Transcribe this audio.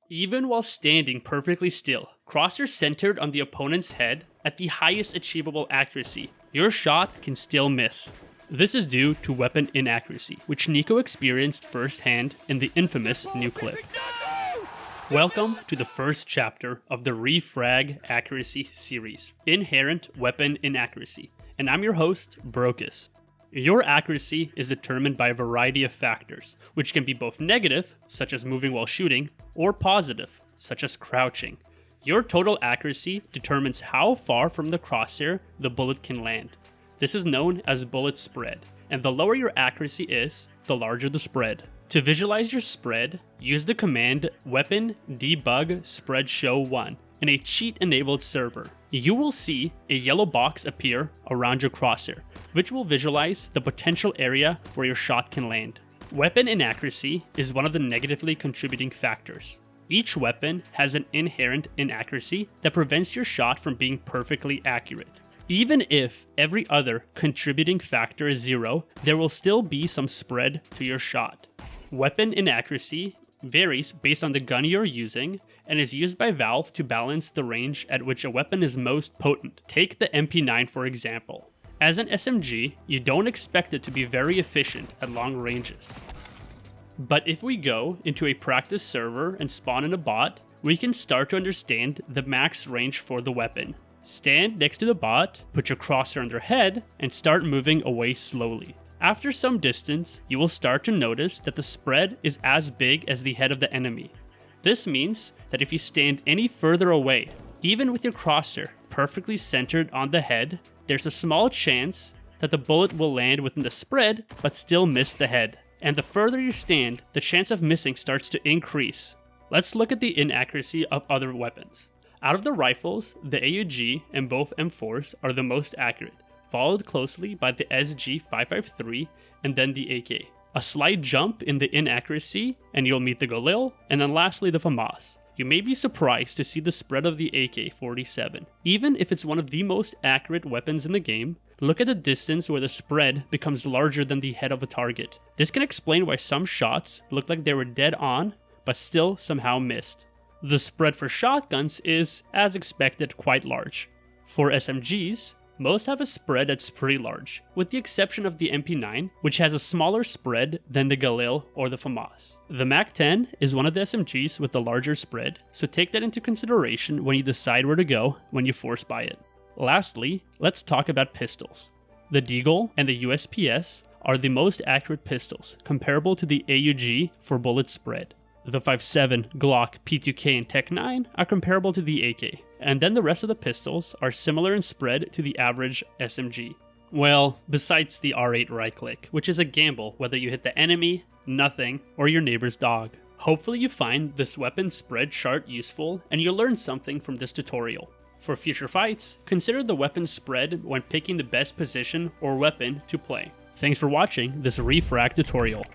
Even while standing perfectly still, crosshair centered on the opponent's head at the highest achievable accuracy, your shot can still miss. This is due to weapon inaccuracy, which Nico experienced firsthand in the infamous new clip. Welcome to the first chapter of the Refrag Accuracy series, Inherent Weapon Inaccuracy, and I'm your host, Brocus. Your accuracy is determined by a variety of factors, which can be both negative, such as moving while shooting, or positive, such as crouching. Your total accuracy determines how far from the crosshair the bullet can land. This is known as bullet spread, and the lower your accuracy is, the larger the spread. To visualize your spread, use the command weapon debug spread show 1 in a cheat-enabled server. You will see a yellow box appear around your crosshair, which will visualize the potential area where your shot can land. Weapon inaccuracy is one of the negatively contributing factors. Each weapon has an inherent inaccuracy that prevents your shot from being perfectly accurate. Even if every other contributing factor is 0, there will still be some spread to your shot. Weapon inaccuracy varies based on the gun you're using and is used by Valve to balance the range at which a weapon is most potent. Take the MP9 for example. As an SMG, you don't expect it to be very efficient at long ranges. But if we go into a practice server and spawn in a bot, we can start to understand the max range for the weapon. Stand next to the bot, put your crosshair on their head, and start moving away slowly. After some distance, you will start to notice that the spread is as big as the head of the enemy. This means that if you stand any further away, even with your crosshair perfectly centered on the head, there's a small chance that the bullet will land within the spread but still miss the head. And the further you stand, the chance of missing starts to increase. Let's look at the inaccuracy of other weapons. Out of the rifles, the AUG and both M4s are the most accurate, followed closely by the SG553 and then the AK. A slight jump in the inaccuracy and you'll meet the Galil, and then lastly the FAMAS. You may be surprised to see the spread of the AK-47. Even if it's one of the most accurate weapons in the game, look at the distance where the spread becomes larger than the head of a target. This can explain why some shots look like they were dead on, but still somehow missed. The spread for shotguns is, as expected, quite large. For SMGs, most have a spread that's pretty large, with the exception of the MP9, which has a smaller spread than the Galil or the FAMAS. The MAC-10 is one of the SMGs with the larger spread, so take that into consideration when you decide where to go when you force buy it. Lastly, let's talk about pistols. The Deagle and the USPS are the most accurate pistols, comparable to the AUG for bullet spread. The 5.7, Glock, P2K, and Tech-9 are comparable to the AK, and then the rest of the pistols are similar in spread to the average SMG. Well, besides the R8 right-click, which is a gamble whether you hit the enemy, nothing, or your neighbor's dog. Hopefully you find this weapon spread chart useful and you learn something from this tutorial. For future fights, consider the weapon spread when picking the best position or weapon to play. Thanks for watching this Refrag tutorial.